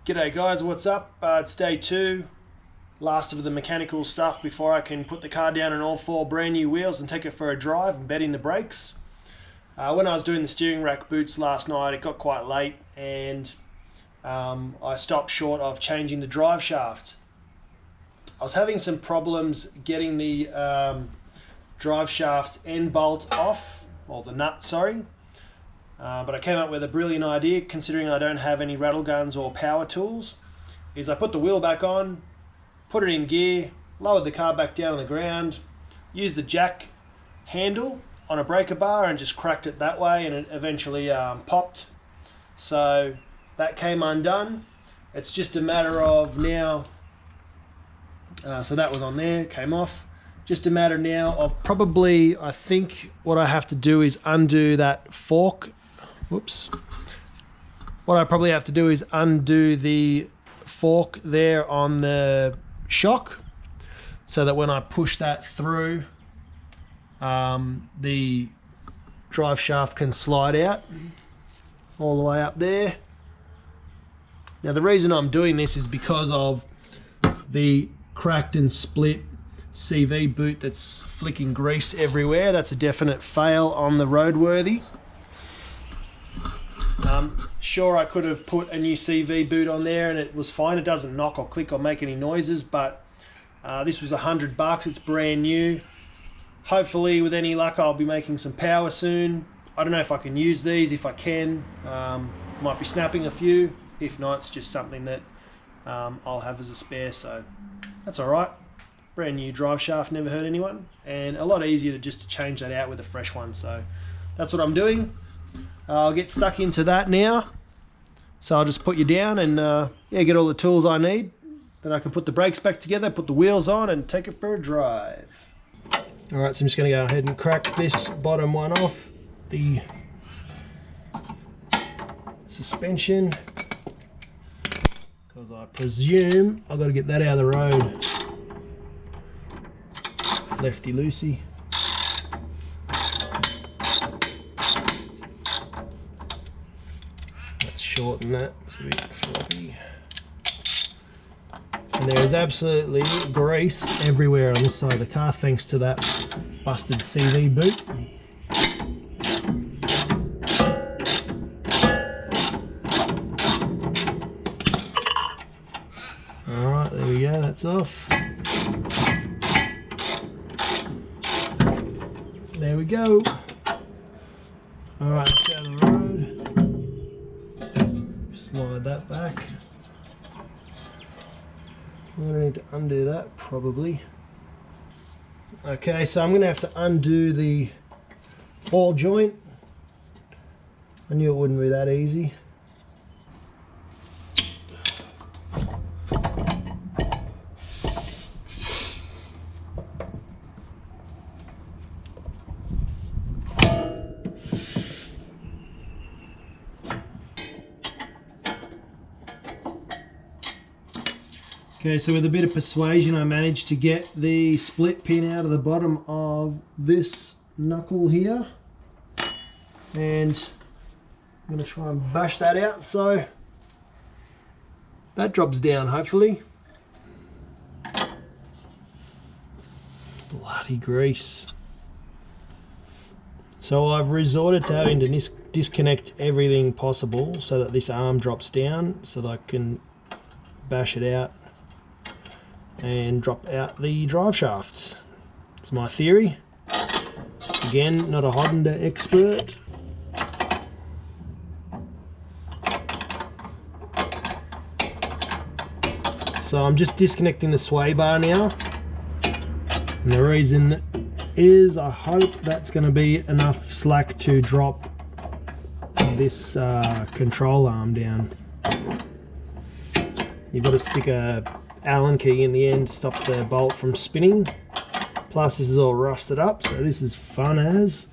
G'day guys, what's up? It's day 2, last of the mechanical stuff before I can put the car down on all 4 brand new wheels and take it for a drive and bed in the brakes. When I was doing the steering rack boots last night, it got quite late and I stopped short of changing the drive shaft. I was having some problems getting the drive shaft end bolt off, or the nut, sorry. But I came up with a brilliant idea, considering I don't have any rattle guns or power tools. Is I put the wheel back on, put it in gear, lowered the car back down on the ground, used the jack handle on a breaker bar and just cracked it that way, and it eventually popped. So that came undone. It's just a matter of now, so that was on there, came off. Just a matter now of probably, I think what I have to do is undo that fork. Whoops. What I probably have to do is undo the fork there on the shock, so that when I push that through, the drive shaft can slide out all the way up there. Now the reason I'm doing this is because of the cracked and split CV boot that's flicking grease everywhere. That's a definite fail on the roadworthy. Sure, I could have put a new CV boot on there and it was fine. It doesn't knock or click or make any noises, but this was $100. It's brand new. Hopefully, with any luck, I'll be making some power soon. I don't know if I can use these. If I can, might be snapping a few. If not, it's just something that I'll have as a spare, so that's all right. Brand new drive shaft, never hurt anyone, and a lot easier to change that out with a fresh one. So that's what I'm doing. I'll get stuck into that now. So I'll just put you down and yeah, get all the tools I need. Then I can put the brakes back together, put the wheels on, and take it for a drive. All right, so I'm just going to go ahead and crack this bottom one off, the suspension, because I presume I've got to get that out of the road. Lefty loosey. Let's shorten that. It's a bit floppy. And there is absolutely grease everywhere on this side of the car, thanks to that busted CV boot. Alright, there we go, that's off. There we go. Alright, that's out of the road. Slide that back. I'm going to need to undo that, probably. Okay, so I'm going to have to undo the ball joint. I knew it wouldn't be that easy. Okay, so with a bit of persuasion I managed to get the split pin out of the bottom of this knuckle here, and I'm going to try and bash that out so that drops down, hopefully. Bloody grease. So I've resorted to having to disconnect everything possible so that this arm drops down, so that I can bash it out and drop out the drive shaft. It's my theory. Again, not a Honda expert. So I'm just disconnecting the sway bar now. And the reason is I hope that's going to be enough slack to drop this control arm down. You've got to stick a Allen key in the end to stop the bolt from spinning. Plus this is all rusted up, so this is fun as.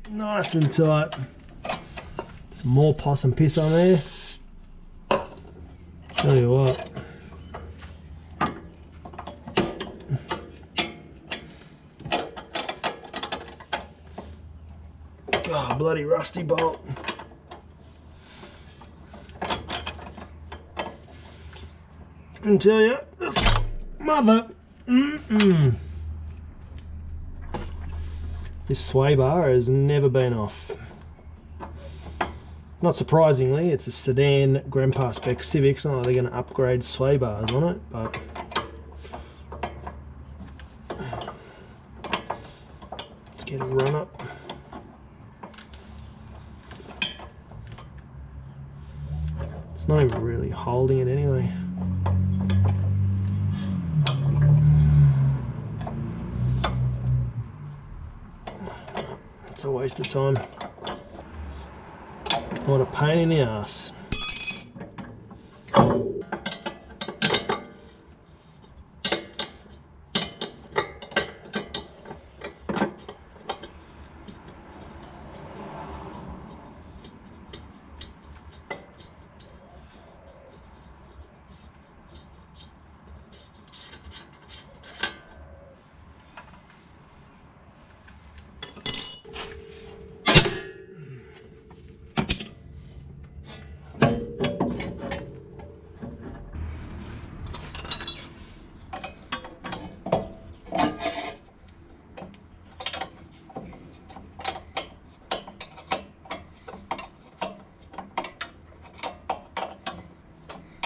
Nice and tight. Some more possum piss on there. Tell you what. bloody rusty bolt. I can tell you, this mother, this sway bar has never been off. Not surprisingly, it's a sedan grandpa spec Civic. It's not like they're going to upgrade sway bars on it, but let's get a run up. It's not even really holding it anyway. It's a waste of time. What a pain in the ass.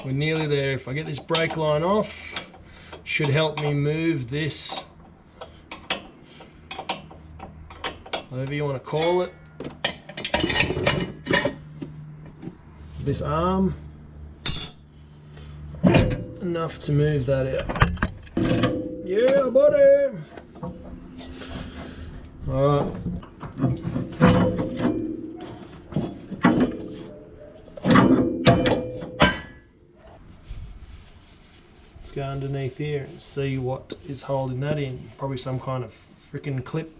We're nearly there. If I get this brake line off, should help me move this, whatever you want to call it, this arm, enough to move that out. Yeah, buddy! Alright. Go underneath here and see what is holding that in. Probably some kind of freaking clip.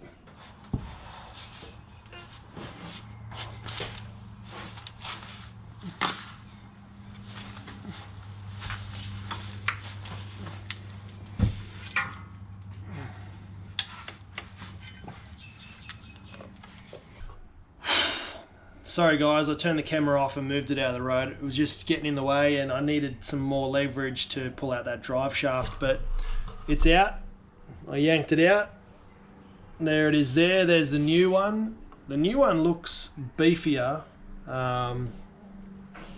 Sorry guys, I turned the camera off and moved it out of the road. It was just getting in the way and I needed some more leverage to pull out that drive shaft, but it's out. I yanked it out. There it is there. There's the new one. The new one looks beefier in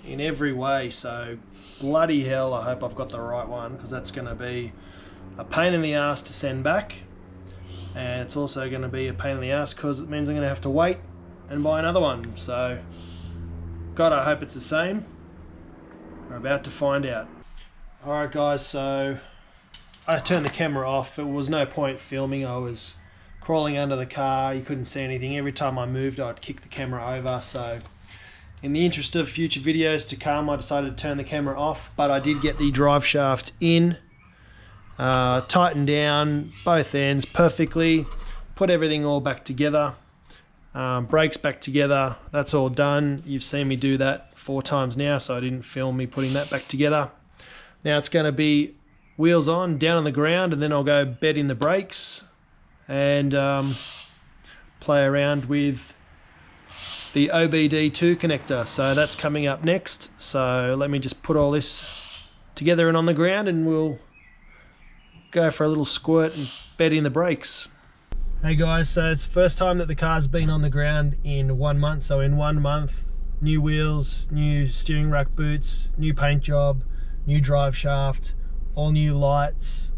every way, so bloody hell, I hope I've got the right one, because that's going to be a pain in the ass to send back, and it's also going to be a pain in the ass because it means I'm going to have to wait and buy another one. So God, I hope it's the same. We're about to find out. Alright guys, so I turned the camera off. It was no point filming. I was crawling under the car. You couldn't see anything. Every time I moved, I'd kick the camera over. So in the interest of future videos to come, I decided to turn the camera off, but I did get the drive shaft in, tightened down both ends perfectly, put everything all back together. Brakes back together, that's all done. You've seen me do that 4 times now, so I didn't film me putting that back together. Now it's going to be wheels on, down on the ground, and then I'll go bed in the brakes and play around with the OBD2 connector. So that's coming up next. So let me just put all this together and on the ground and we'll go for a little squirt and bed in the brakes. Hey guys, so it's the first time that the car's been on the ground in 1 month. So in 1 month, new wheels, new steering rack boots, new paint job, new drive shaft, all new lights,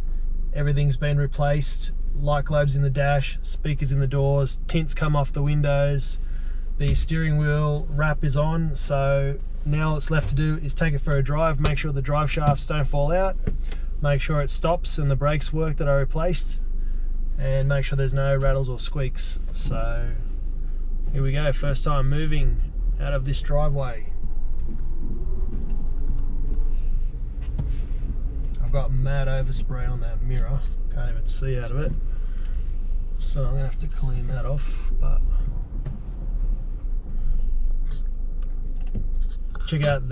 everything's been replaced, light globes in the dash, speakers in the doors, tints come off the windows, the steering wheel wrap is on. So now all that's left to do is take it for a drive, make sure the drive shafts don't fall out, make sure it stops and the brakes work that I replaced, and make sure there's no rattles or squeaks. So here we go, first time moving out of this driveway. I've got mad overspray on that mirror, can't even see out of it, so I'm gonna have to clean that off. But check out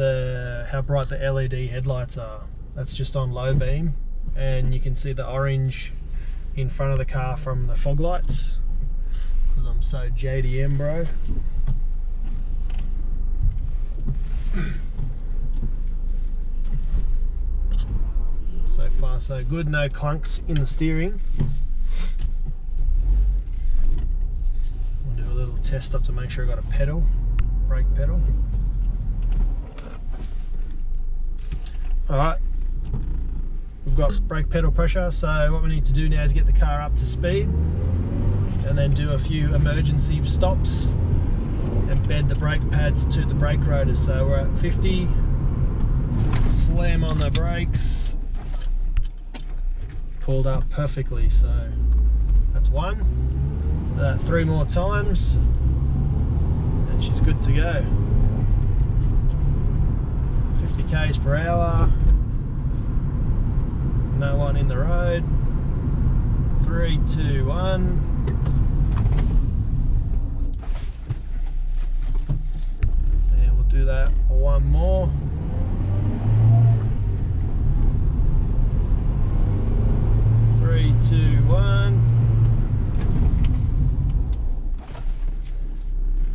how bright the LED headlights are. That's just on low beam, and you can see the orange in front of the car from the fog lights. because I'm so JDM, bro. So far so good, no clunks in the steering. We'll do a little test up to make sure I got a pedal, brake pedal. Alright, we've got brake pedal pressure, so what we need to do now is get the car up to speed and then do a few emergency stops and bed the brake pads to the brake rotors. So we're at 50, slam on the brakes, pulled up perfectly, so that's one. 3 more times and she's good to go. 50 k's per hour, no one in the road. 3, 2, 1. And we'll do that one more. 3, 2, 1.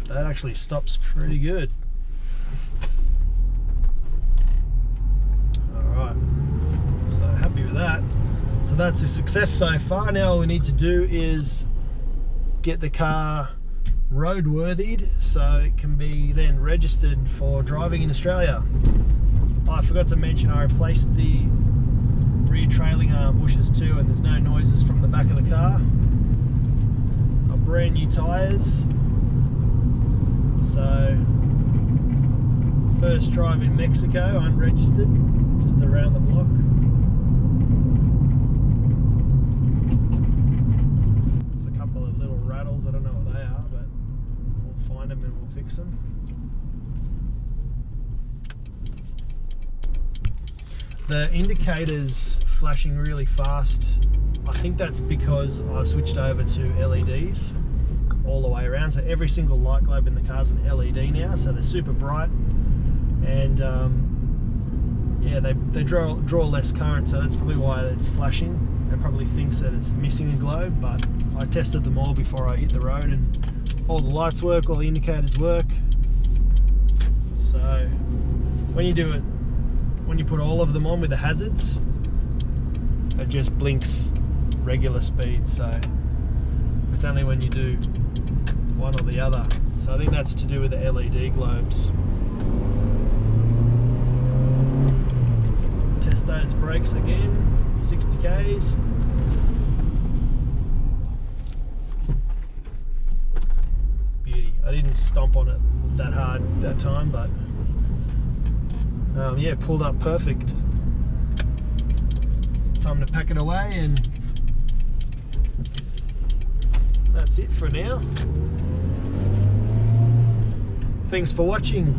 That actually stops pretty good. Alright, so happy with that. So that's a success so far. Now all we need to do is get the car roadworthied so it can be then registered for driving in Australia. I forgot to mention I replaced the rear trailing arm bushes too, and there's no noises from the back of the car. Got brand new tyres. So first drive in Mexico, unregistered, just around the block. There's a couple of little rattles, I don't know what they are, but we'll find them and we'll fix them. The indicator's flashing really fast. I think that's because I've switched over to LEDs all the way around, so every single light globe in the car is an LED now, so they're super bright, and yeah, they draw less current, so that's probably why it's flashing. It probably thinks that it's missing a globe, but I tested them all before I hit the road and all the lights work, all the indicators work. So when you do it, when you put all of them on with the hazards, it just blinks regular speed, so it's only when you do one or the other. So I think that's to do with the LED globes. Test those brakes again, 60 k's. Beauty. I didn't stomp on it that hard that time, but yeah, pulled up perfect. Time to pack it away, and that's it for now. Thanks for watching.